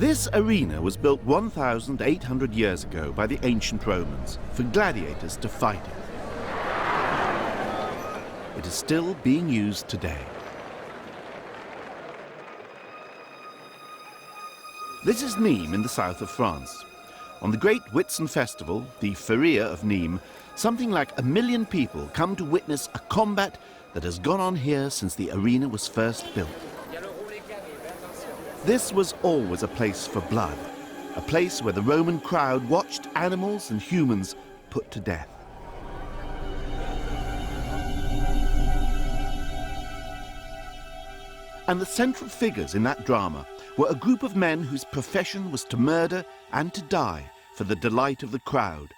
This arena was built 1,800 years ago by the ancient Romans for gladiators to fight in. It is still being used today. This is Nîmes in the south of France. On the great Whitsun festival, the Feria of Nîmes, something like 1 million people come to witness a combat that has gone on here since the arena was first built. This was always a place for blood, a place where the Roman crowd watched animals and humans put to death. And the central figures in that drama were a group of men whose profession was to murder and to die for the delight of the crowd.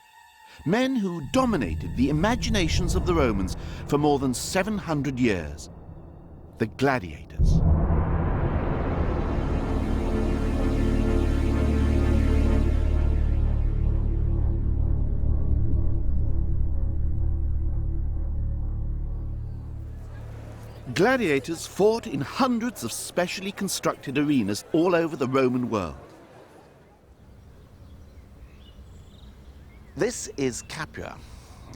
Men who dominated the imaginations of the Romans for more than 700 years. The gladiators. Gladiators fought in hundreds of specially constructed arenas all over the Roman world. This is Capua,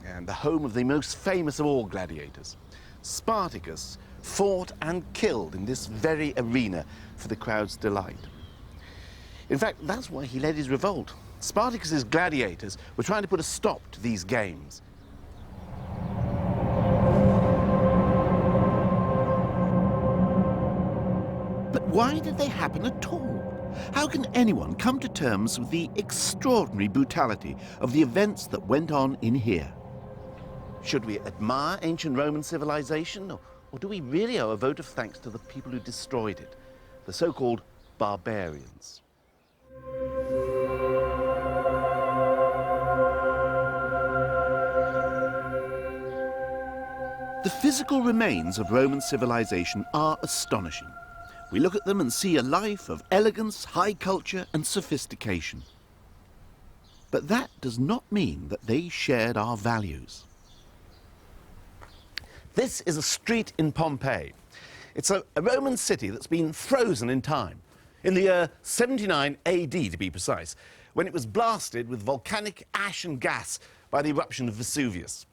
and the home of the most famous of all gladiators. Spartacus fought and killed in this very arena for the crowd's delight. In fact, that's why he led his revolt. Spartacus's gladiators were trying to put a stop to these games. But why did they happen at all? How can anyone come to terms with the extraordinary brutality of the events that went on in here? Should we admire ancient Roman civilization, or do we really owe a vote of thanks to the people who destroyed it, the so-called barbarians? The physical remains of Roman civilization are astonishing. We look at them and see a life of elegance, high culture, and sophistication. But that does not mean that they shared our values. This is a street in Pompeii. It's a Roman city that's been frozen in time, in the year 79 AD to be precise, when it was blasted with volcanic ash and gas by the eruption of Vesuvius.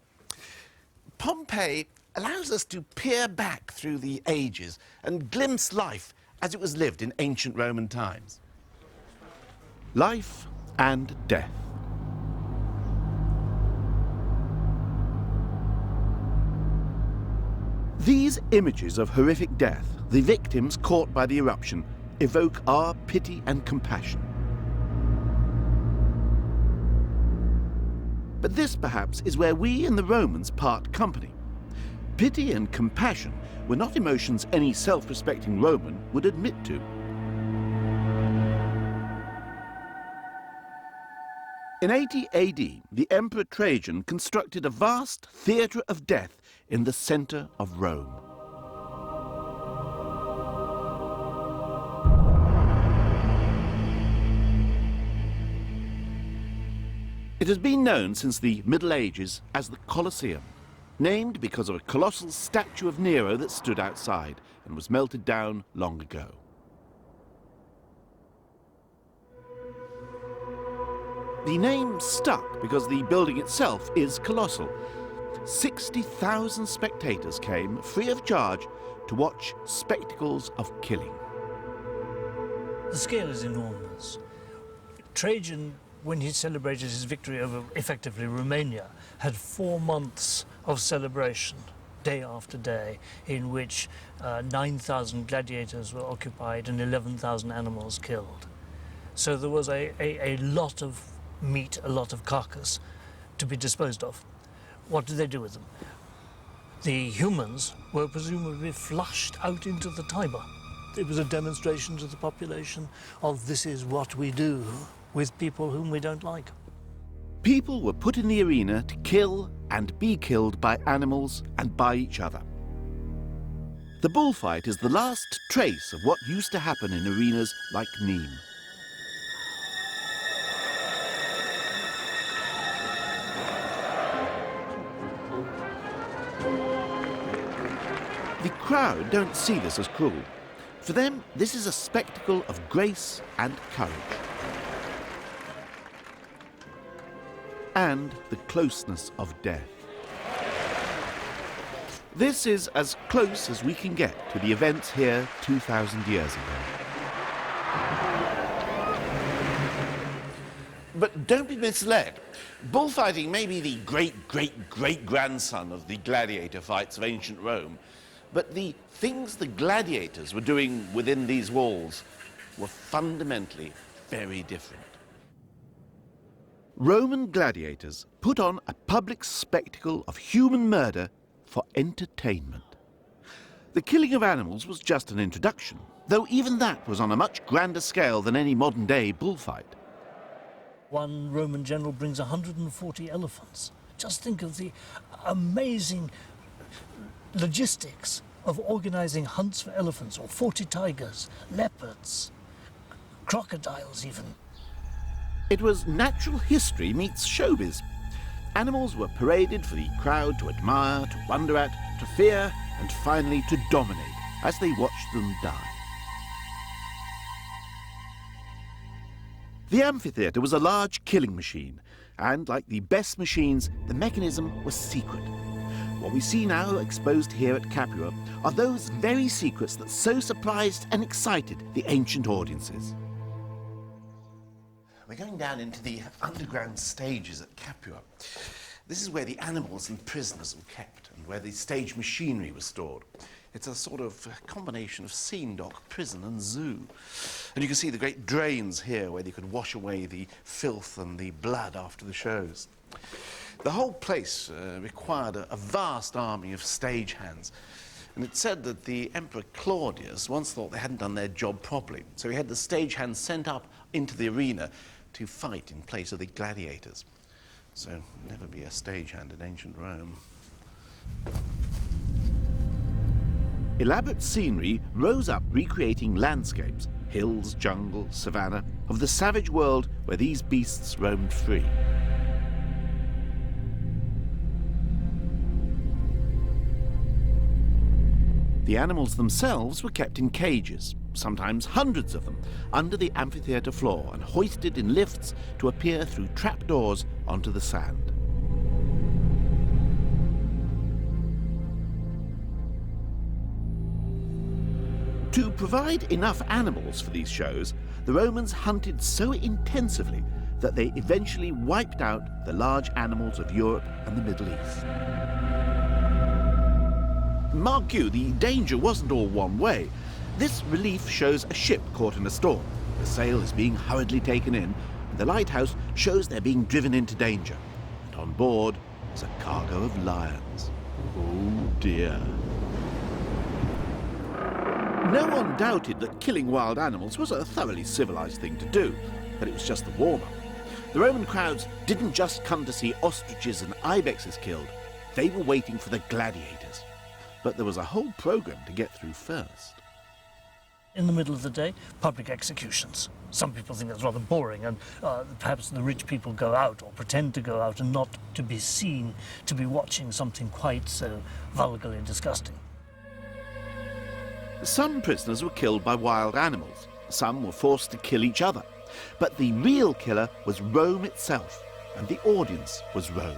Pompeii allows us to peer back through the ages and glimpse life as it was lived in ancient Roman times. Life and death. These images of horrific death, the victims caught by the eruption, evoke our pity and compassion. But this, perhaps, is where we and the Romans part company. Pity and compassion were not emotions any self-respecting Roman would admit to. In 80 AD, the Emperor Trajan constructed a vast theatre of death in the center of Rome. It has been known since the Middle Ages as the Colosseum, named because of a colossal statue of Nero that stood outside and was melted down long ago. The name stuck because the building itself is colossal. 60,000 spectators came free of charge to watch spectacles of killing. The scale is enormous. Trajan, when he celebrated his victory over effectively Romania, had 4 months of celebration, day after day, in which 9,000 gladiators were occupied and 11,000 animals killed. So there was a lot of meat, a lot of carcass to be disposed of. What did they do with them? The humans were presumably flushed out into the Tiber. It was a demonstration to the population of this is what we do with people whom we don't like. People were put in the arena to kill and be killed by animals and by each other. The bullfight is the last trace of what used to happen in arenas like Nîmes. The crowd don't see this as cruel. For them, this is a spectacle of grace and courage. And the closeness of death. This is as close as we can get to the events here 2,000 years ago. But don't be misled. Bullfighting may be the great-great-great-grandson of the gladiator fights of ancient Rome, but the things the gladiators were doing within these walls were fundamentally very different. Roman gladiators put on a public spectacle of human murder for entertainment. The killing of animals was just an introduction, though even that was on a much grander scale than any modern-day bullfight. One Roman general brings 140 elephants. Just think of the amazing logistics of organizing hunts for elephants, or 40 tigers, leopards, crocodiles even. It was natural history meets showbiz. Animals were paraded for the crowd to admire, to wonder at, to fear, and finally to dominate as they watched them die. The amphitheatre was a large killing machine, and like the best machines, the mechanism was secret. What we see now exposed here at Capua are those very secrets that so surprised and excited the ancient audiences. We're going down into the underground stages at Capua. This is where the animals and prisoners were kept and where the stage machinery was stored. It's a sort of combination of scene dock, prison and zoo. And you can see the great drains here where they could wash away the filth and the blood after the shows. The whole place required a vast army of stagehands. And it's said that the Emperor Claudius once thought they hadn't done their job properly. So he had the stagehands sent up into the arena to fight in place of the gladiators. So never be a stagehand in ancient Rome. Elaborate scenery rose up recreating landscapes, hills, jungle, savanna, of the savage world where these beasts roamed free. The animals themselves were kept in cages, sometimes hundreds of them, under the amphitheatre floor and hoisted in lifts to appear through trapdoors onto the sand. To provide enough animals for these shows, the Romans hunted so intensively that they eventually wiped out the large animals of Europe and the Middle East. Mark you, the danger wasn't all one way. This relief shows a ship caught in a storm. The sail is being hurriedly taken in, and the lighthouse shows they're being driven into danger. And on board is a cargo of lions. Oh dear. No one doubted that killing wild animals was a thoroughly civilized thing to do, but it was just the warm-up. The Roman crowds didn't just come to see ostriches and ibexes killed, they were waiting for the gladiators. But there was a whole program to get through first. In the middle of the day, public executions. Some people think that's rather boring, and perhaps the rich people go out or pretend to go out and not to be seen to be watching something quite so vulgarly disgusting. Some prisoners were killed by wild animals. Some were forced to kill each other. But the real killer was Rome itself, and the audience was Rome.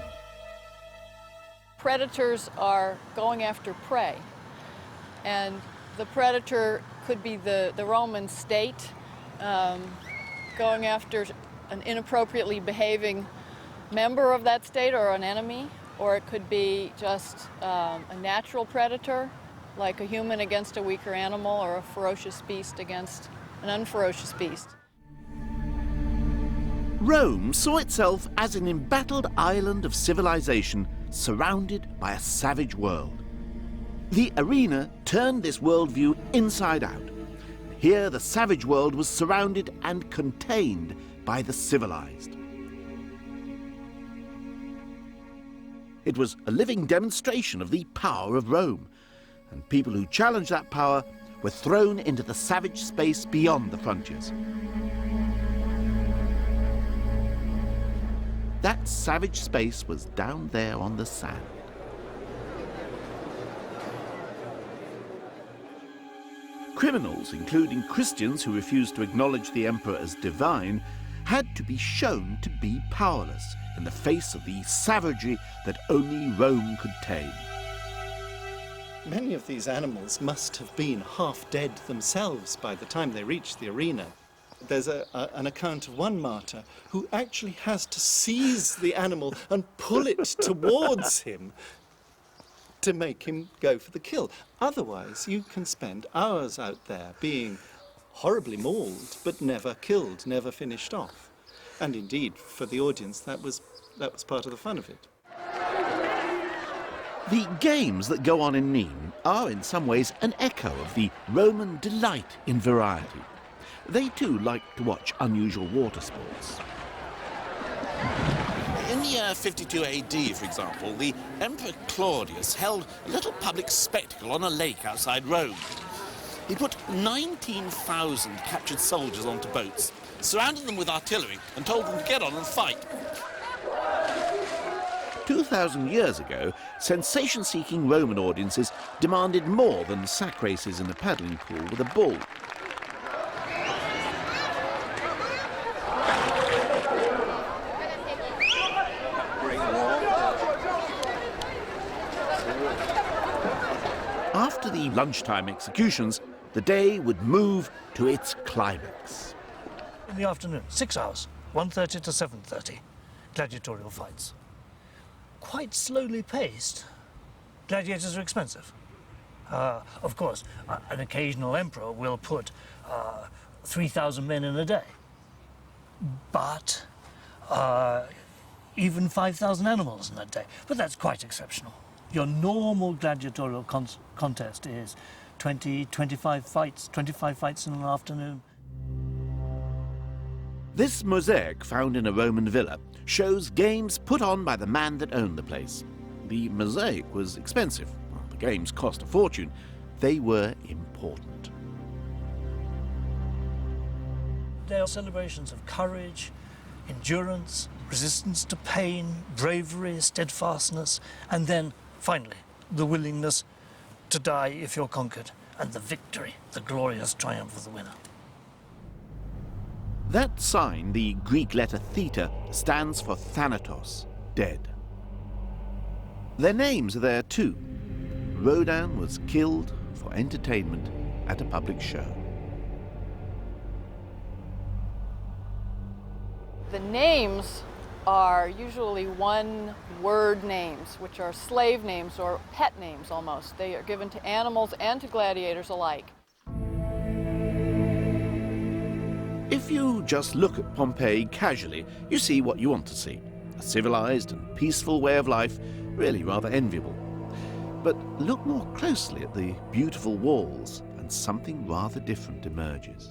Predators are going after prey, and the predator could be the Roman state going after an inappropriately behaving member of that state or an enemy, or it could be just a natural predator, like a human against a weaker animal or a ferocious beast against an unferocious beast. Rome saw itself as an embattled island of civilization surrounded by a savage world. The arena turned this worldview inside out. Here the savage world was surrounded and contained by the civilized. It was a living demonstration of the power of Rome, and people who challenged that power were thrown into the savage space beyond the frontiers. That savage space was down there on the sand. Criminals, including Christians who refused to acknowledge the emperor as divine, had to be shown to be powerless in the face of the savagery that only Rome could tame. Many of these animals must have been half dead themselves by the time they reached the arena. There's an account of one martyr who actually has to seize the animal and pull it towards him to make him go for the kill. Otherwise, you can spend hours out there being horribly mauled, but never killed, never finished off. And indeed, for the audience, that was part of the fun of it. The games that go on in Nîmes are in some ways an echo of the Roman delight in variety. They too like to watch unusual water sports. In the year 52 AD, for example, the Emperor Claudius held a little public spectacle on a lake outside Rome. He put 19,000 captured soldiers onto boats, surrounded them with artillery and told them to get on and fight. 2,000 years ago, sensation-seeking Roman audiences demanded more than sack races in a paddling pool with a bull. After the lunchtime executions, the day would move to its climax. In the afternoon, 6 hours, 1:30 to 7:30, gladiatorial fights. Quite slowly paced. Gladiators are expensive. Of course, an occasional emperor will put 3,000 men in a day. But even 5,000 animals in a day. But that's quite exceptional. Your normal gladiatorial contest is 25 fights in an afternoon. This mosaic, found in a Roman villa, shows games put on by the man that owned the place. The mosaic was expensive. Well, the games cost a fortune. They were important. They are celebrations of courage, endurance, resistance to pain, bravery, steadfastness, and then, finally, the willingness to die if you're conquered, and the victory, the glorious triumph of the winner. That sign, the Greek letter theta, stands for Thanatos, dead. Their names are there too. Rodan was killed for entertainment at a public show. The names are usually one-word names, which are slave names or pet names almost. They are given to animals and to gladiators alike. If you just look at Pompeii casually, you see what you want to see. A civilized and peaceful way of life, really rather enviable. But look more closely at the beautiful walls, and something rather different emerges.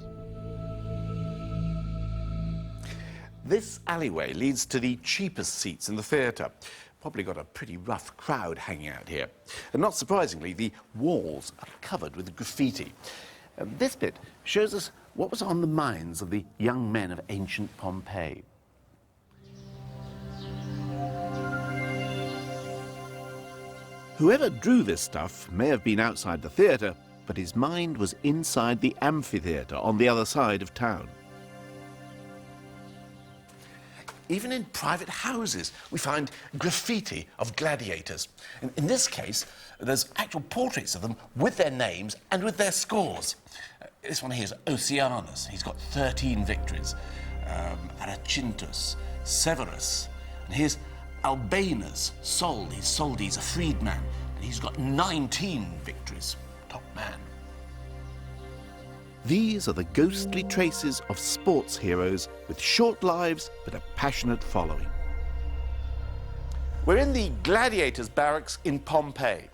This alleyway leads to the cheapest seats in the theatre. Probably got a pretty rough crowd hanging out here. And not surprisingly, the walls are covered with graffiti. This bit shows us what was on the minds of the young men of ancient Pompeii. Whoever drew this stuff may have been outside the theatre, but his mind was inside the amphitheatre on the other side of town. Even in private houses, we find graffiti of gladiators. In this case, there's actual portraits of them with their names and with their scores. This one here is Oceanus. He's got 13 victories. Arachintus, Severus. And here's Albanus, He's a freedman. And he's got 19 victories. Top man. These are the ghostly traces of sports heroes with short lives but a passionate following. We're in the Gladiators barracks in Pompeii.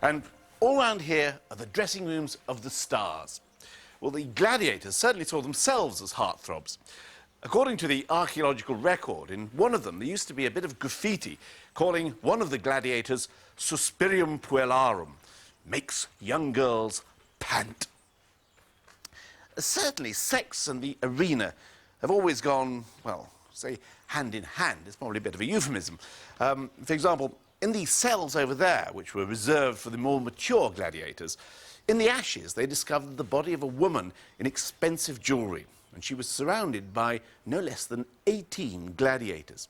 And all around here are the dressing rooms of the stars. Well, the gladiators certainly saw themselves as heartthrobs. According to the archaeological record, in one of them there used to be a bit of graffiti calling one of the gladiators Suspirium Puellarum, makes young girls pant. Certainly, sex and the arena have always gone, well, say, hand in hand. It's probably a bit of a euphemism. For example, in the cells over there, which were reserved for the more mature gladiators, In the ashes, they discovered the body of a woman in expensive jewellery, and she was surrounded by no less than 18 gladiators.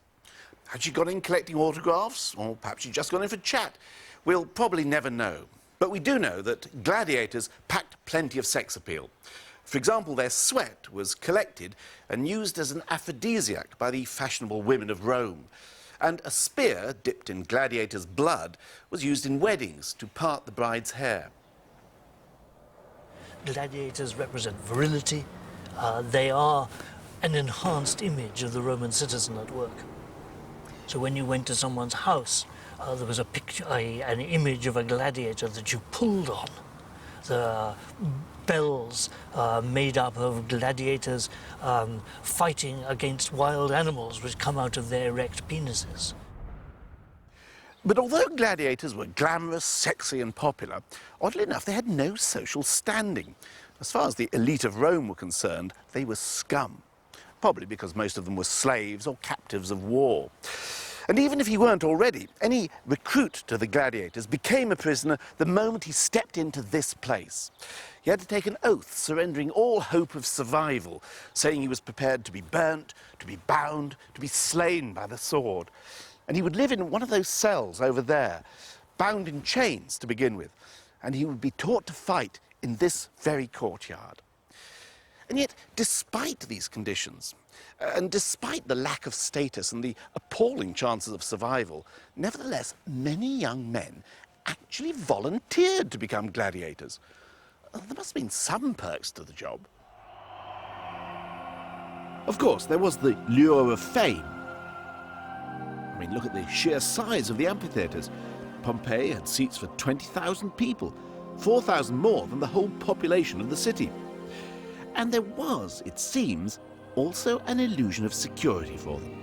Had she gone in collecting autographs, or perhaps she'd just gone in for chat? We'll probably never know. But we do know that gladiators packed plenty of sex appeal. For example, their sweat was collected and used as an aphrodisiac by the fashionable women of Rome. And a spear dipped in gladiators' blood was used in weddings to part the bride's hair. Gladiators represent virility. They are an enhanced image of the Roman citizen at work. So when you went to someone's house, there was a picture, an image of a gladiator that you pulled on. The bells made up of gladiators fighting against wild animals which come out of their erect penises. But although gladiators were glamorous, sexy and popular, oddly enough, they had no social standing. As far as the elite of Rome were concerned, they were scum. Probably because most of them were slaves or captives of war. And even if he weren't already, any recruit to the gladiators became a prisoner the moment he stepped into this place. He had to take an oath, surrendering all hope of survival, saying he was prepared to be burnt, to be bound, to be slain by the sword. And he would live in one of those cells over there, bound in chains to begin with, and he would be taught to fight in this very courtyard. And yet, despite these conditions, and despite the lack of status and the appalling chances of survival, nevertheless, many young men actually volunteered to become gladiators. There must have been some perks to the job. Of course, there was the lure of fame. I mean, look at the sheer size of the amphitheatres. Pompeii had seats for 20,000 people, 4,000 more than the whole population of the city. And there was, it seems, also an illusion of security for them.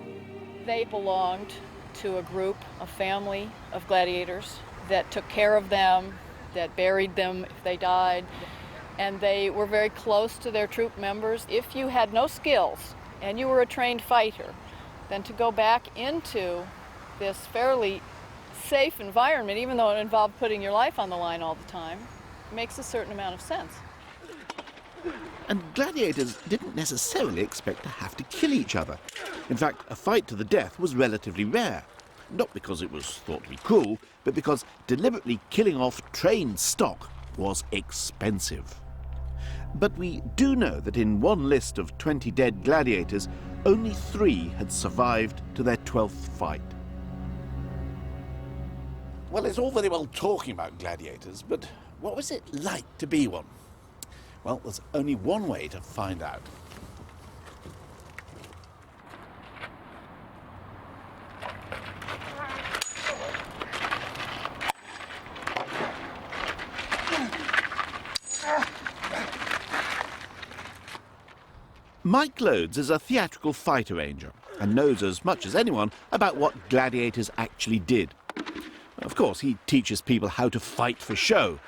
They belonged to a group, a family of gladiators that took care of them, that buried them if they died, and they were very close to their troop members. If you had no skills and you were a trained fighter, then to go back into this fairly safe environment, even though it involved putting your life on the line all the time, makes a certain amount of sense. And gladiators didn't necessarily expect to have to kill each other. In fact, a fight to the death was relatively rare. Not because it was thought to be cruel, but because deliberately killing off trained stock was expensive. But we do know that in one list of 20 dead gladiators, only 3 had survived to their 12th fight. Well, it's all very well talking about gladiators, but what was it like to be one? Well, there's only one way to find out. Mike Loades is a theatrical fight arranger and knows as much as anyone about what gladiators actually did. Of course, he teaches people how to fight for show.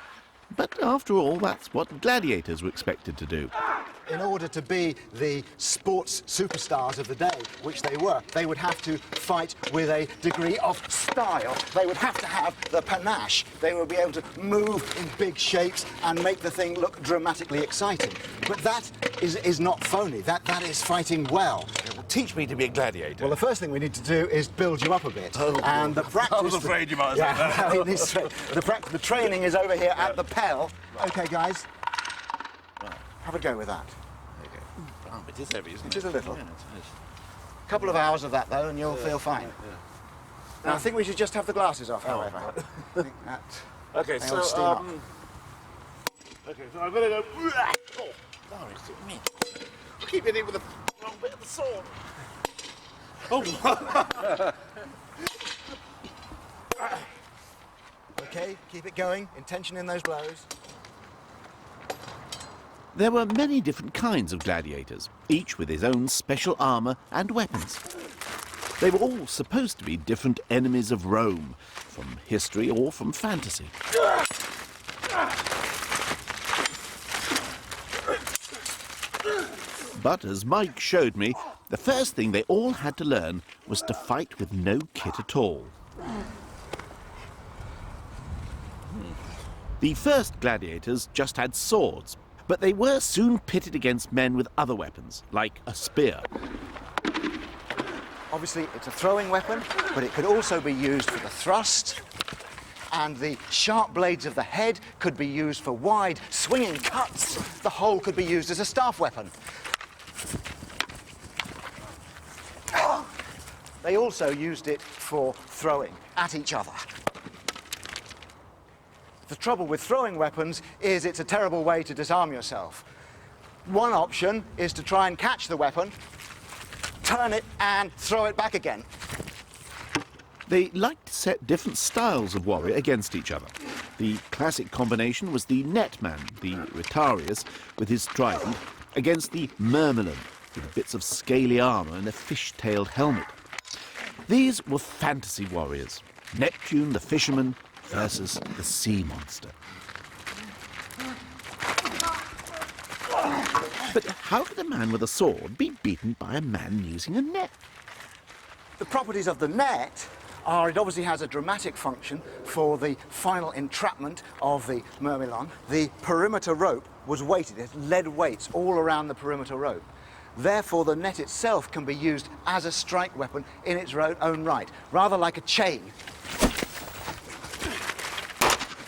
But after all, that's what gladiators were expected to do. In order to be the sports superstars of the day, which they were, they would have to fight with a degree of style. They would have to have the panache. They would be able to move in big shapes and make the thing look dramatically exciting. But that is not phony. That is fighting well. Teach me to be a gladiator. Well, the first thing we need to do is build you up a bit. Oh, and the practice... I was afraid you might say that. Yeah, the training is over here at the Pell. OK, guys. Have a go with that. Oh, it is heavy, isn't it? It is a little. Yeah, it is. A couple of hours of that, though, and you'll feel fine. Now, I think we should just have the glasses off, however. I think that Okay, they all steam up. Okay, so I'm going to go... Oh, sorry, it's me. I keep hitting with the wrong bit of the sword. Oh, OK, keep it going. Intention in those blows. There were many different kinds of gladiators, each with his own special armour and weapons. They were all supposed to be different enemies of Rome, from history or from fantasy. But as Mike showed me, the first thing they all had to learn was to fight with no kit at all. The first gladiators just had swords, but they were soon pitted against men with other weapons, like a spear. Obviously, it's a throwing weapon, but it could also be used for the thrust, and the sharp blades of the head could be used for wide, swinging cuts. The whole could be used as a staff weapon. They also used it for throwing at each other. The trouble with throwing weapons is it's a terrible way to disarm yourself. One option is to try and catch the weapon, turn it and throw it back again. They liked to set different styles of warrior against each other. The classic combination was the netman, the Rhetarius, with his trident, against the myrmidon, with bits of scaly armour and a fish-tailed helmet. These were fantasy warriors, Neptune the fisherman versus the sea monster. But how could a man with a sword be beaten by a man using a net? The properties of the net are it obviously has a dramatic function for the final entrapment of the myrmidon. The perimeter rope was weighted, it had lead weights all around the perimeter rope. Therefore, the net itself can be used as a strike weapon in its own right, rather like a chain.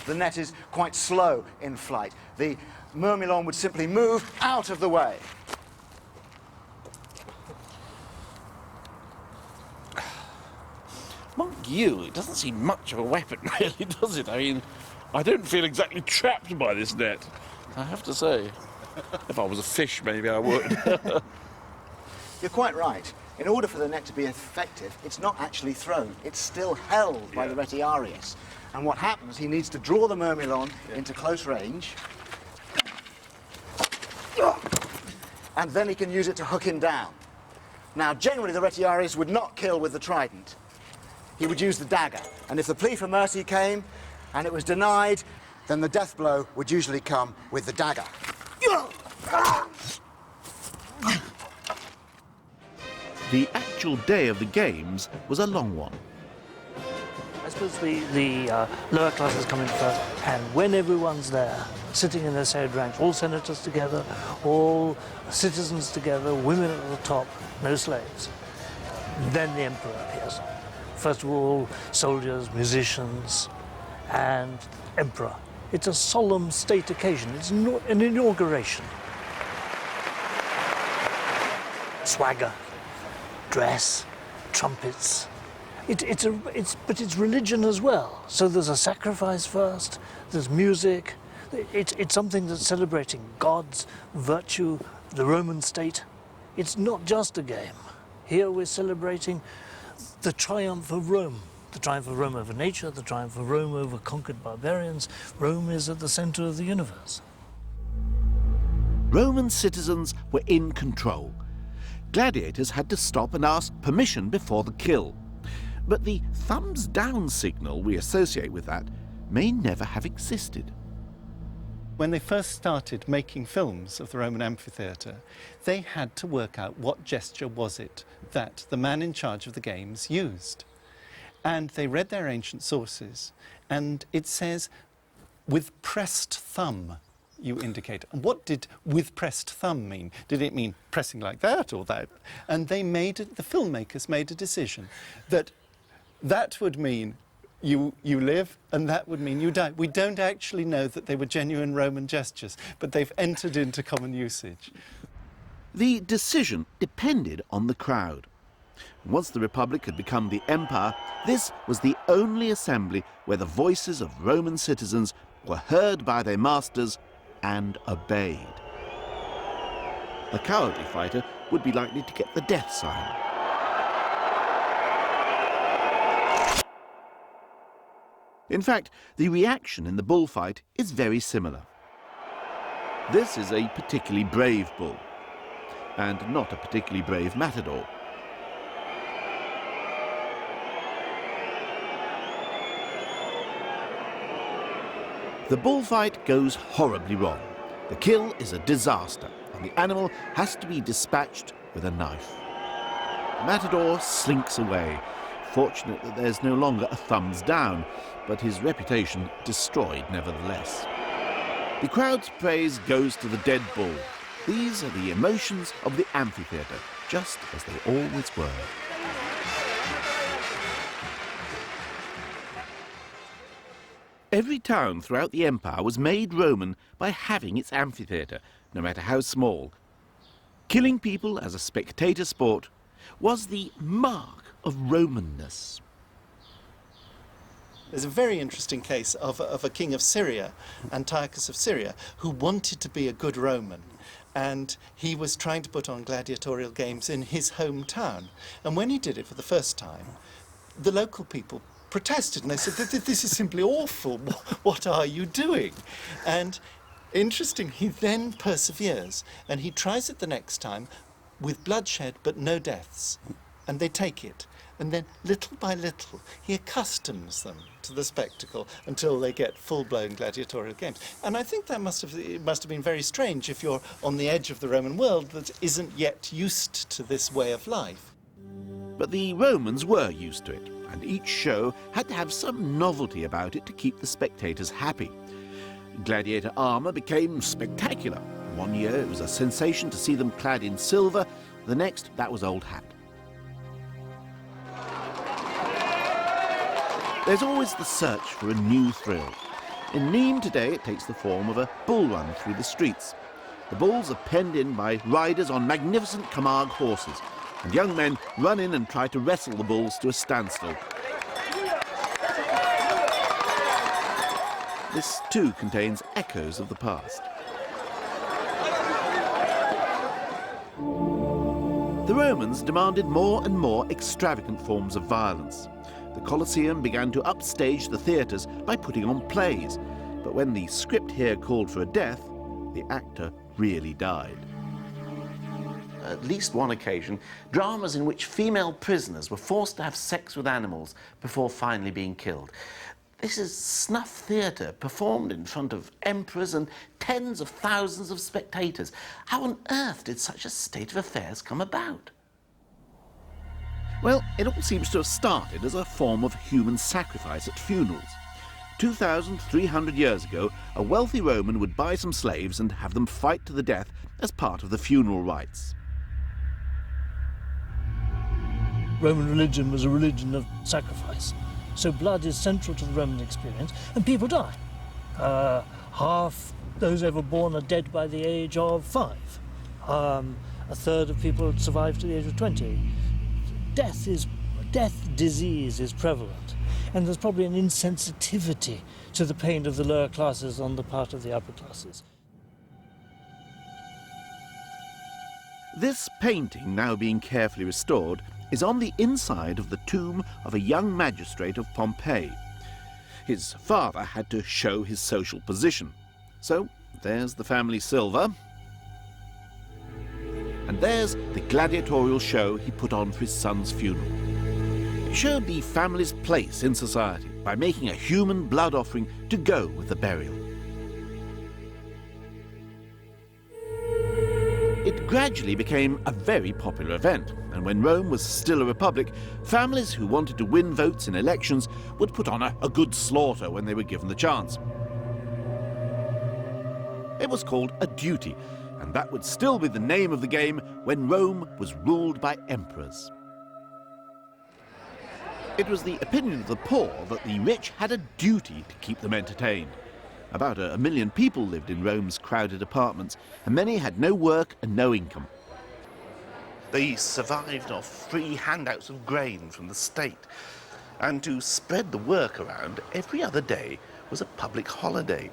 The net is quite slow in flight. The myrmidon would simply move out of the way. Mark you, it doesn't seem much of a weapon, really, does it? I mean, I don't feel exactly trapped by this net, I have to say. If I was a fish, maybe I would. You're quite right. In order for the net to be effective, it's not actually thrown. It's still held by the Rhetarius. And what happens, he needs to draw the myrmidon into close range, and then he can use it to hook him down. Now, generally, the Rhetarius would not kill with the trident. He would use the dagger. And if the plea for mercy came and it was denied, then the death blow would usually come with the dagger. The actual day of the games was a long one. I suppose the lower classes come in first, and when everyone's there, sitting in their serried ranks, all senators together, all citizens together, women at the top, no slaves, then the emperor appears. First of all, soldiers, musicians, and emperor. It's a solemn state occasion. It's an inauguration. Swagger, dress, trumpets. But it's religion as well. So there's a sacrifice first, there's music. It's something that's celebrating God's virtue, the Roman state. It's not just a game. Here we're celebrating the triumph of Rome. The triumph of Rome over nature, the triumph of Rome over conquered barbarians. Rome is at the center of the universe. Roman citizens were in control. Gladiators had to stop and ask permission before the kill. But the thumbs down signal we associate with that may never have existed. When they first started making films of the Roman amphitheatre, they had to work out what gesture was it that the man in charge of the games used. And they read their ancient sources, and it says, with pressed thumb, you indicate. And what did with pressed thumb mean? Did it mean pressing like that or that? And the filmmakers made a decision that that would mean you live, and that would mean you die. We don't actually know that they were genuine Roman gestures, but they've entered into common usage. The decision depended on the crowd. Once the Republic had become the Empire, this was the only assembly where the voices of Roman citizens were heard by their masters and obeyed. The cowardly fighter would be likely to get the death sign. In fact, the reaction in the bullfight is very similar. This is a particularly brave bull, and not a particularly brave matador. The bullfight goes horribly wrong. The kill is a disaster, and the animal has to be dispatched with a knife. The matador slinks away, Unfortunate that there's no longer a thumbs down, but his reputation destroyed nevertheless. The crowd's praise goes to the dead bull. These are the emotions of the amphitheatre, just as they always were. Every town throughout the empire was made Roman by having its amphitheatre, no matter how small. Killing people as a spectator sport was the mark of Romanness. There's a very interesting case of a king of Syria, Antiochus of Syria, who wanted to be a good Roman. And he was trying to put on gladiatorial games in his hometown. And when he did it for the first time, the local people protested and they said, this is simply awful. What are you doing? And interesting, he then perseveres and he tries it the next time with bloodshed but no deaths. And they take it. And then, little by little, he accustoms them to the spectacle until they get full-blown gladiatorial games. And I think that it must have been very strange if you're on the edge of the Roman world that isn't yet used to this way of life. But the Romans were used to it, and each show had to have some novelty about it to keep the spectators happy. Gladiator armour became spectacular. One year it was a sensation to see them clad in silver, the next that was old hat. There's always the search for a new thrill. In Nîmes today it takes the form of a bull run through the streets. The bulls are penned in by riders on magnificent Camargue horses, and young men run in and try to wrestle the bulls to a standstill. This too contains echoes of the past. The Romans demanded more and more extravagant forms of violence. The Colosseum began to upstage the theatres by putting on plays, but when the script here called for a death, the actor really died. At least one occasion, dramas in which female prisoners were forced to have sex with animals before finally being killed. This is snuff theatre performed in front of emperors and tens of thousands of spectators. How on earth did such a state of affairs come about? Well, it all seems to have started as a form of human sacrifice at funerals. 2,300 years ago, a wealthy Roman would buy some slaves and have them fight to the death as part of the funeral rites. Roman religion was a religion of sacrifice. So blood is central to the Roman experience, and people die. Half those ever born are dead by the age of 5. A third of people survive to the age of 20. Disease is prevalent, and there's probably an insensitivity to the pain of the lower classes on the part of the upper classes. This painting, now being carefully restored, is on the inside of the tomb of a young magistrate of Pompeii. His father had to show his social position. So there's the family silver, and there's the gladiatorial show he put on for his son's funeral. It showed the family's place in society by making a human blood offering to go with the burial. It gradually became a very popular event, and when Rome was still a republic, families who wanted to win votes in elections would put on a good slaughter when they were given the chance. It was called a duty, and that would still be the name of the game when Rome was ruled by emperors. It was the opinion of the poor that the rich had a duty to keep them entertained. About 1 million people lived in Rome's crowded apartments, and many had no work and no income. They survived off free handouts of grain from the state, and to spread the work around, every other day was a public holiday.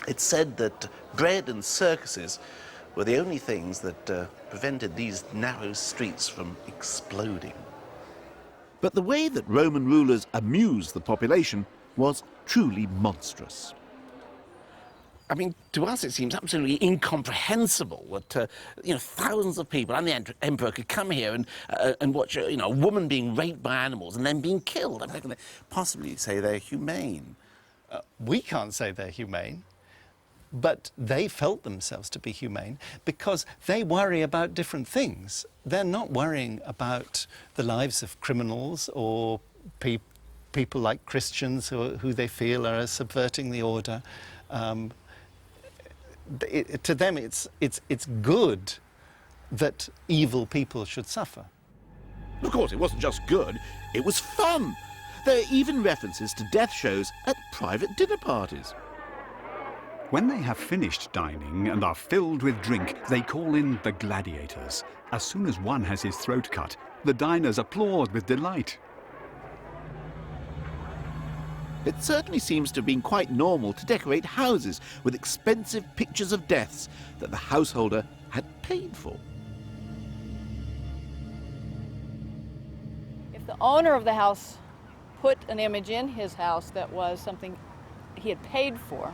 It's said that bread and circuses were the only things that prevented these narrow streets from exploding. But the way that Roman rulers amused the population was truly monstrous. I mean, to us it seems absolutely incomprehensible that thousands of people and the emperor could come here and watch a woman being raped by animals and then being killed. I mean, how can they possibly say they're humane? We can't say they're humane. But they felt themselves to be humane because they worry about different things. They're not worrying about the lives of criminals or people like Christians who they feel are subverting the order. To them, it's good that evil people should suffer. Of course, it wasn't just good, it was fun. There are even references to death shows at private dinner parties. When they have finished dining and are filled with drink, they call in the gladiators. As soon as one has his throat cut, the diners applaud with delight. It certainly seems to have been quite normal to decorate houses with expensive pictures of deaths that the householder had paid for. If the owner of the house put an image in his house that was something he had paid for,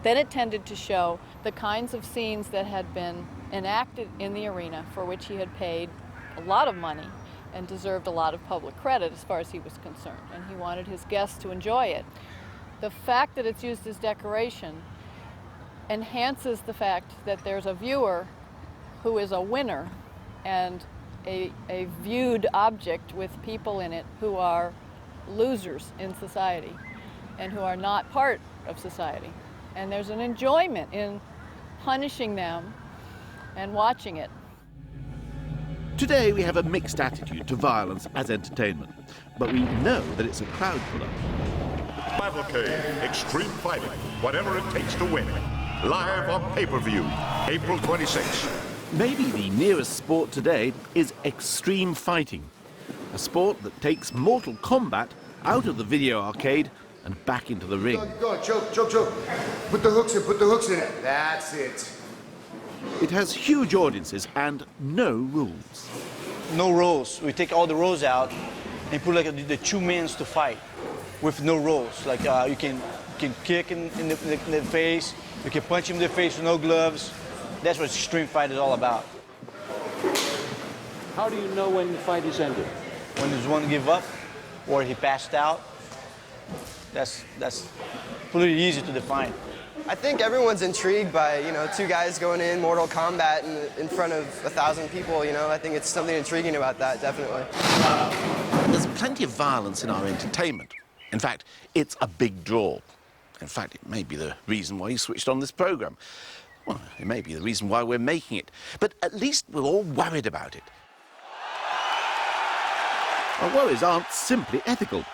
then it tended to show the kinds of scenes that had been enacted in the arena for which he had paid a lot of money and deserved a lot of public credit as far as he was concerned, and he wanted his guests to enjoy it. The fact that it's used as decoration enhances the fact that there's a viewer who is a winner and a viewed object with people in it who are losers in society and who are not part of society. And there's an enjoyment in punishing them and watching it. Today we have a mixed attitude to violence as entertainment, but we know that it's a crowd puller. Cavalcade, extreme fighting, whatever it takes to win. Live on pay-per-view, April 26th. Maybe the nearest sport today is extreme fighting, a sport that takes mortal combat out of the video arcade and back into the ring. Go, choke. Put the hooks in it. That's it. It has huge audiences and no rules. No rules. We take all the rules out and put like the 2 minutes to fight with no rules. Like you can kick in the face, you can punch him in the face with no gloves. That's what extreme fight is all about. How do you know when the fight is ended? When there's one give up or he passed out, that's pretty easy to define. I think everyone's intrigued by, two guys going in Mortal Kombat in front of 1,000 people, I think it's something intriguing about that, definitely. There's plenty of violence in our entertainment. In fact, it's a big draw. In fact, it may be the reason why you switched on this program. Well, it may be the reason why we're making it. But at least we're all worried about it. Our worries aren't simply ethical.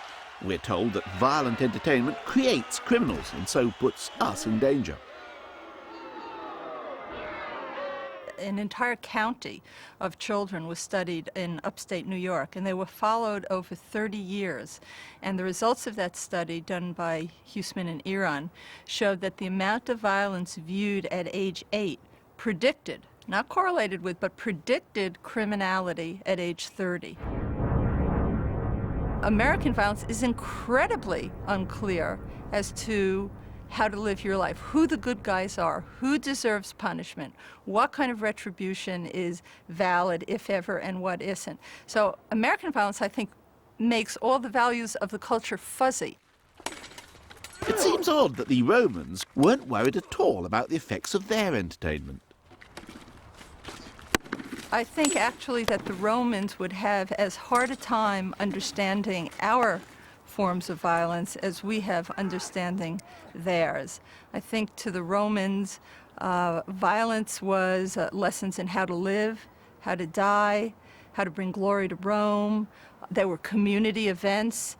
We're told that violent entertainment creates criminals and so puts us in danger. An entire county of children was studied in upstate New York, and they were followed over 30 years. And the results of that study, done by Huseman and Iran, showed that the amount of violence viewed at age 8 predicted, not correlated with, but predicted criminality at age 30. American violence is incredibly unclear as to how to live your life, who the good guys are, who deserves punishment, what kind of retribution is valid, if ever, and what isn't. So American violence, I think, makes all the values of the culture fuzzy. It seems odd that the Romans weren't worried at all about the effects of their entertainment. I think actually that the Romans would have as hard a time understanding our forms of violence as we have understanding theirs. I think to the Romans, violence was lessons in how to live, how to die, how to bring glory to Rome. There were community events.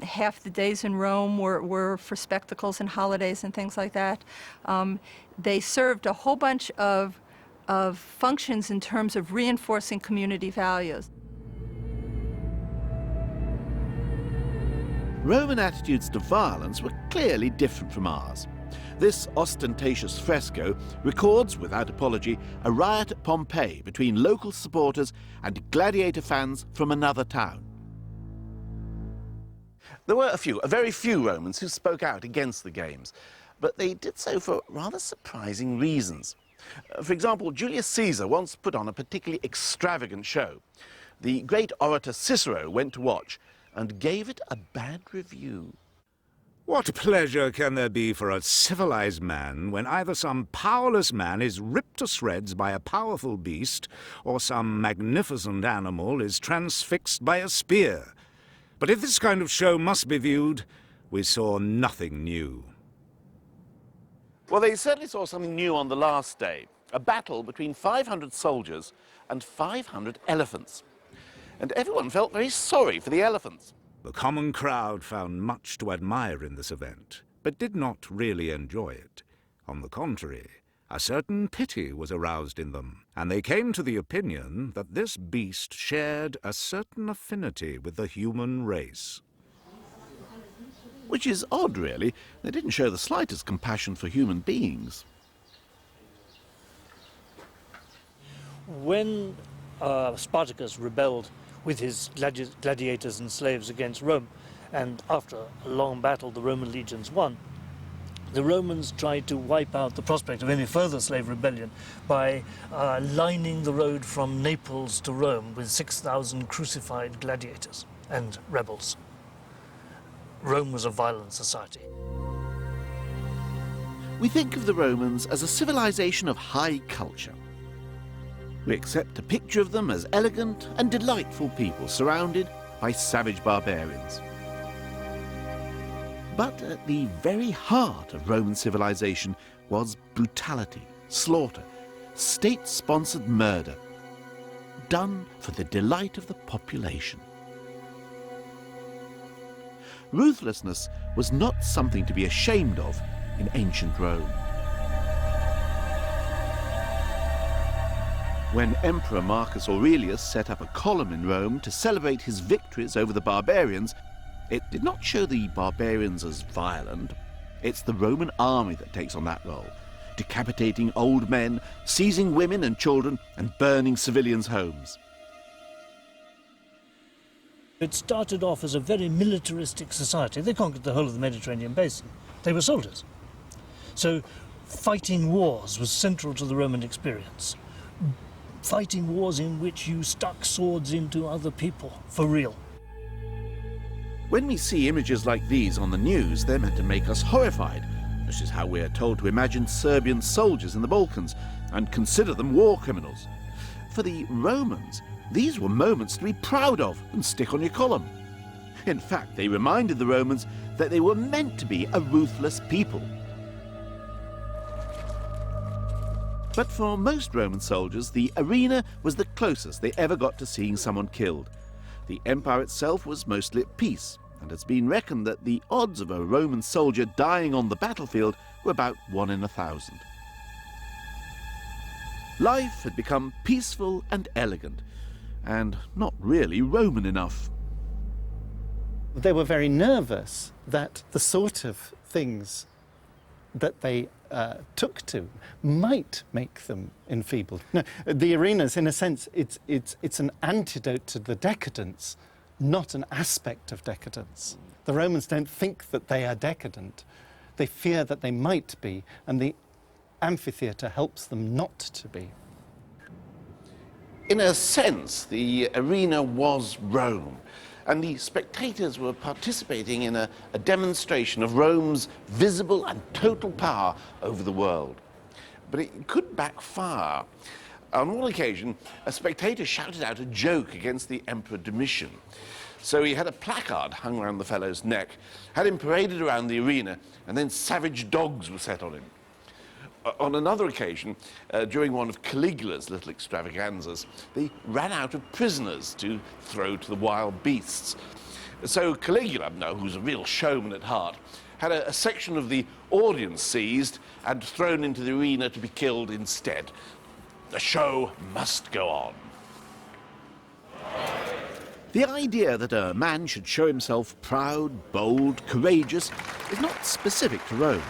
Half the days in Rome were for spectacles and holidays and things like that. They served a whole bunch of functions in terms of reinforcing community values. Roman attitudes to violence were clearly different from ours. This ostentatious fresco records, without apology, a riot at Pompeii between local supporters and gladiator fans from another town. There were a very few Romans who spoke out against the games, but they did so for rather surprising reasons. For example, Julius Caesar once put on a particularly extravagant show. The great orator Cicero went to watch and gave it a bad review. What pleasure can there be for a civilized man when either some powerless man is ripped to shreds by a powerful beast, or some magnificent animal is transfixed by a spear? But if this kind of show must be viewed, we saw nothing new. Well, they certainly saw something new on the last day, a battle between 500 soldiers and 500 elephants. And everyone felt very sorry for the elephants. The common crowd found much to admire in this event, but did not really enjoy it. On the contrary, a certain pity was aroused in them, and they came to the opinion that this beast shared a certain affinity with the human race. Which is odd, really. They didn't show the slightest compassion for human beings. When Spartacus rebelled with his gladiators and slaves against Rome, and after a long battle the Roman legions won, the Romans tried to wipe out the prospect of any further slave rebellion by lining the road from Naples to Rome with 6,000 crucified gladiators and rebels. Rome was a violent society. We think of the Romans as a civilization of high culture. We accept a picture of them as elegant and delightful people surrounded by savage barbarians. But at the very heart of Roman civilization was brutality, slaughter, state-sponsored murder, done for the delight of the population. Ruthlessness was not something to be ashamed of in ancient Rome. When Emperor Marcus Aurelius set up a column in Rome to celebrate his victories over the barbarians, it did not show the barbarians as violent. It's the Roman army that takes on that role, decapitating old men, seizing women and children, and burning civilians' homes. It started off as a very militaristic society. They conquered the whole of the Mediterranean basin. They were soldiers. So fighting wars was central to the Roman experience. Fighting wars in which you stuck swords into other people, for real. When we see images like these on the news, they're meant to make us horrified. This is how we are told to imagine Serbian soldiers in the Balkans and consider them war criminals. For the Romans, these were moments to be proud of and stick on your column. In fact, they reminded the Romans that they were meant to be a ruthless people. But for most Roman soldiers, the arena was the closest they ever got to seeing someone killed. The empire itself was mostly at peace, and it's been reckoned that the odds of a Roman soldier dying on the battlefield were about 1 in 1,000. Life had become peaceful and elegant, and not really Roman enough. They were very nervous that the sort of things that they took to might make them enfeebled. No, the arenas, in a sense, it's an antidote to the decadence, not an aspect of decadence. The Romans don't think that they are decadent. They fear that they might be, and the amphitheatre helps them not to be. In a sense, the arena was Rome, and the spectators were participating in a demonstration of Rome's visible and total power over the world. But it could backfire. On one occasion, a spectator shouted out a joke against the Emperor Domitian. So he had a placard hung around the fellow's neck, had him paraded around the arena, and then savage dogs were set on him. On another occasion, during one of Caligula's little extravaganzas, they ran out of prisoners to throw to the wild beasts. So Caligula, who's a real showman at heart, had a section of the audience seized and thrown into the arena to be killed instead. The show must go on. The idea that a man should show himself proud, bold, courageous is not specific to Rome.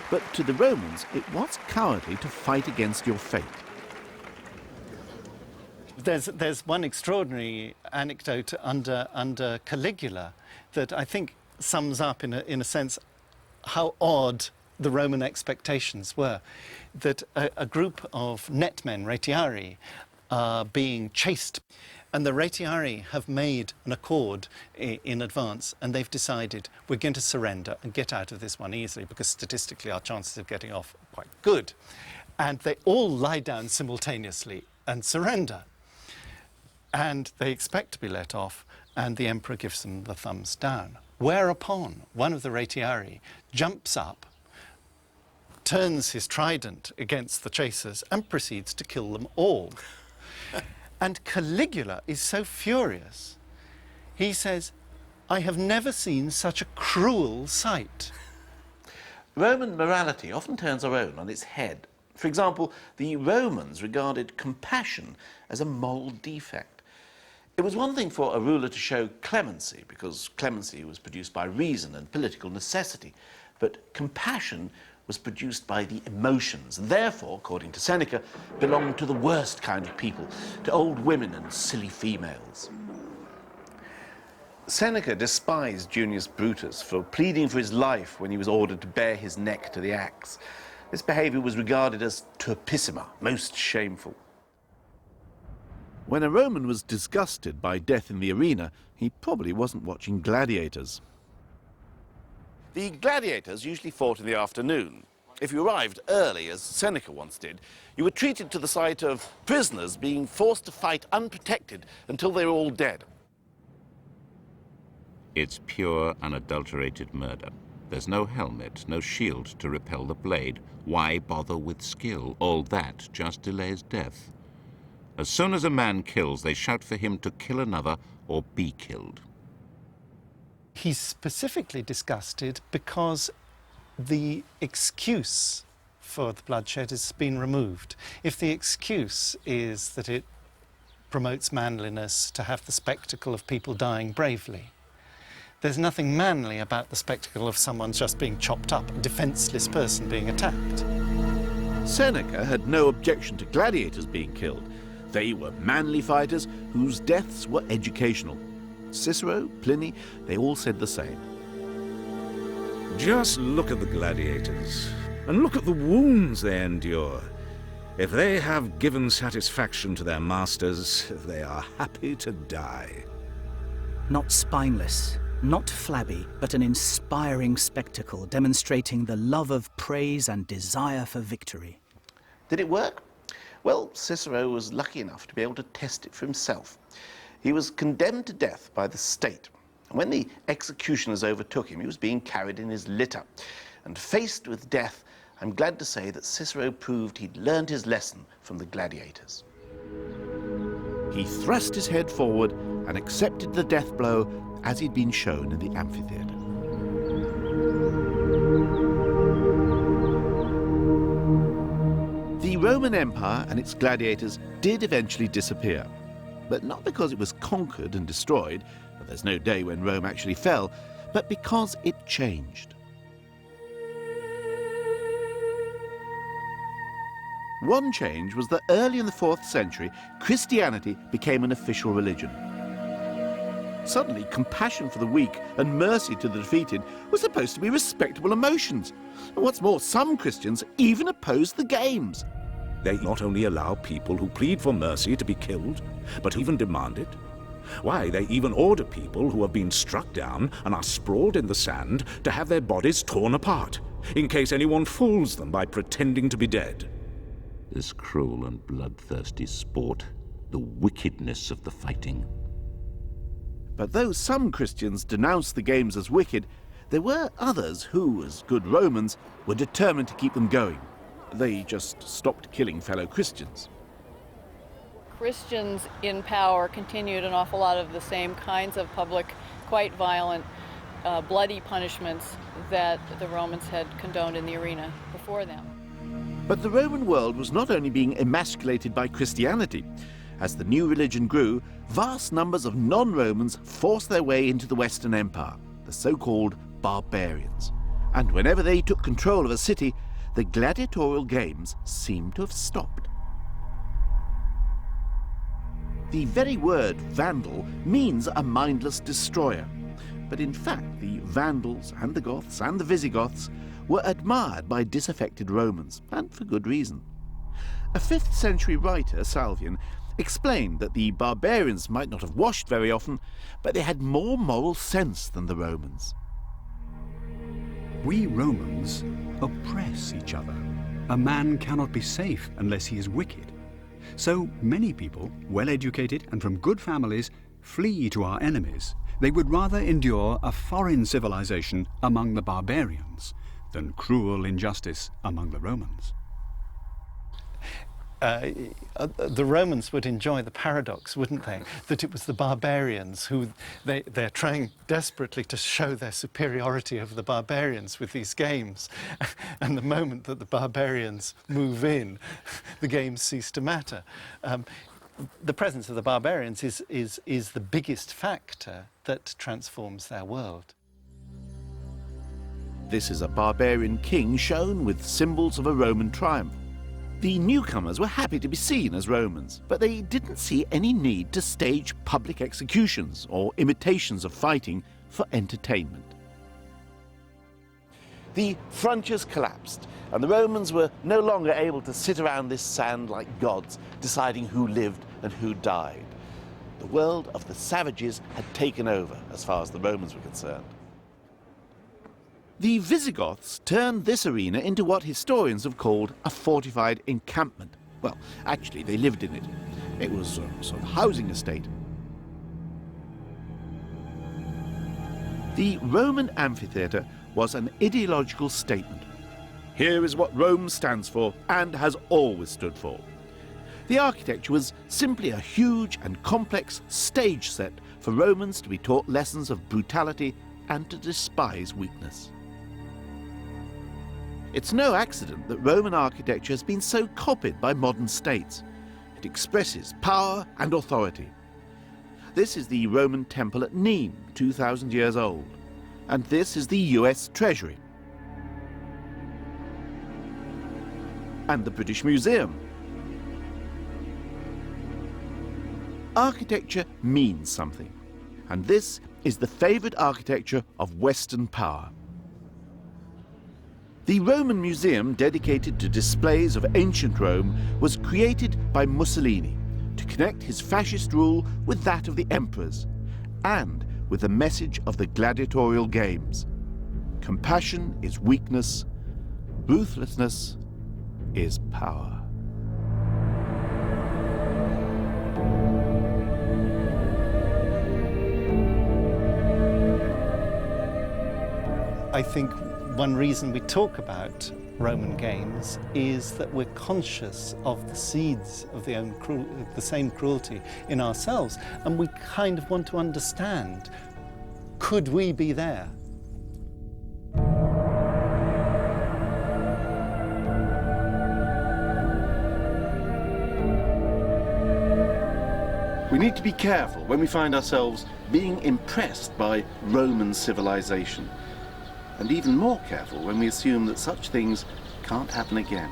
But to the Romans, it was cowardly to fight against your fate. There's one extraordinary anecdote under Caligula that I think sums up, in a sense, how odd the Roman expectations were. That a group of netmen, retiari, are being chased, And the Retiari have made an accord in advance, and they've decided we're going to surrender and get out of this one easily, because statistically our chances of getting off are quite good. And they all lie down simultaneously and surrender. And they expect to be let off, and the emperor gives them the thumbs down. Whereupon one of the Retiari jumps up, turns his trident against the chasers, and proceeds to kill them all. And Caligula is so furious, he says, "I have never seen such a cruel sight." Roman morality often turns our own on its head. For example, the Romans regarded compassion as a moral defect. It was one thing for a ruler to show clemency, because clemency was produced by reason and political necessity, but compassion was produced by the emotions, and therefore, according to Seneca, belonged to the worst kind of people, to old women and silly females. Seneca despised Junius Brutus for pleading for his life when he was ordered to bare his neck to the axe. This behaviour was regarded as turpissima, most shameful. When a Roman was disgusted by death in the arena, he probably wasn't watching Gladiators. The gladiators usually fought in the afternoon. If you arrived early, as Seneca once did, you were treated to the sight of prisoners being forced to fight unprotected until they were all dead. It's pure, unadulterated murder. There's no helmet, no shield to repel the blade. Why bother with skill? All that just delays death. As soon as a man kills, they shout for him to kill another or be killed. He's specifically disgusted because the excuse for the bloodshed has been removed. If the excuse is that it promotes manliness to have the spectacle of people dying bravely, there's nothing manly about the spectacle of someone just being chopped up, a defenceless person being attacked. Seneca had no objection to gladiators being killed. They were manly fighters whose deaths were educational. Cicero, Pliny, they all said the same. Just look at the gladiators, and look at the wounds they endure. If they have given satisfaction to their masters, they are happy to die. Not spineless, not flabby, but an inspiring spectacle demonstrating the love of praise and desire for victory. Did it work? Well, Cicero was lucky enough to be able to test it for himself. He was condemned to death by the state. And when the executioners overtook him, he was being carried in his litter. And faced with death, I'm glad to say that Cicero proved he'd learned his lesson from the gladiators. He thrust his head forward and accepted the death blow as he'd been shown in the amphitheatre. The Roman Empire and its gladiators did eventually disappear, but not because it was conquered and destroyed, but there's no day when Rome actually fell, but because it changed. One change was that early in the 4th century, Christianity became an official religion. Suddenly, compassion for the weak and mercy to the defeated were supposed to be respectable emotions. And what's more, some Christians even opposed the games. They not only allow people who plead for mercy to be killed, but even demand it. Why, they even order people who have been struck down and are sprawled in the sand to have their bodies torn apart, in case anyone fools them by pretending to be dead. This cruel and bloodthirsty sport, the wickedness of the fighting. But though some Christians denounced the games as wicked, there were others who, as good Romans, were determined to keep them going. They just stopped killing fellow Christians. Christians in power continued an awful lot of the same kinds of public, quite violent, bloody punishments that the Romans had condoned in the arena before them. But the Roman world was not only being emasculated by Christianity. As the new religion grew, vast numbers of non-Romans forced their way into the Western Empire, the so-called barbarians. And whenever they took control of a city, the gladiatorial games seemed to have stopped. The very word Vandal means a mindless destroyer. But in fact, the Vandals and the Goths and the Visigoths were admired by disaffected Romans, and for good reason. A 5th century writer, Salvian, explained that the barbarians might not have washed very often, but they had more moral sense than the Romans. We Romans oppress each other. A man cannot be safe unless he is wicked. So many people, well educated and from good families, flee to our enemies. They would rather endure a foreign civilization among the barbarians than cruel injustice among the Romans. The Romans would enjoy the paradox, wouldn't they? That it was the barbarians who they're trying desperately to show their superiority over the barbarians with these games. And the moment that the barbarians move in, the games cease to matter. The presence of the barbarians is the biggest factor that transforms their world. This is a barbarian king shown with symbols of a Roman triumph. The newcomers were happy to be seen as Romans, but they didn't see any need to stage public executions or imitations of fighting for entertainment. The frontiers collapsed, and the Romans were no longer able to sit around this sand like gods, deciding who lived and who died. The world of the savages had taken over, as far as the Romans were concerned. The Visigoths turned this arena into what historians have called a fortified encampment. Well, actually, they lived in it. It was a sort of housing estate. The Roman amphitheatre was an ideological statement. Here is what Rome stands for and has always stood for. The architecture was simply a huge and complex stage set for Romans to be taught lessons of brutality and to despise weakness. It's no accident that Roman architecture has been so copied by modern states. It expresses power and authority. This is the Roman temple at Nîmes, 2,000 years old. And this is the US Treasury. And the British Museum. Architecture means something. And this is the favoured architecture of Western power. The Roman Museum, dedicated to displays of ancient Rome, was created by Mussolini to connect his fascist rule with that of the emperors and with the message of the gladiatorial games. Compassion is weakness, ruthlessness is power. I think one reason we talk about Roman games is that we're conscious of the seeds of the same cruelty in ourselves, and we kind of want to understand, could we be there? We need to be careful when we find ourselves being impressed by Roman civilization, and even more careful when we assume that such things can't happen again.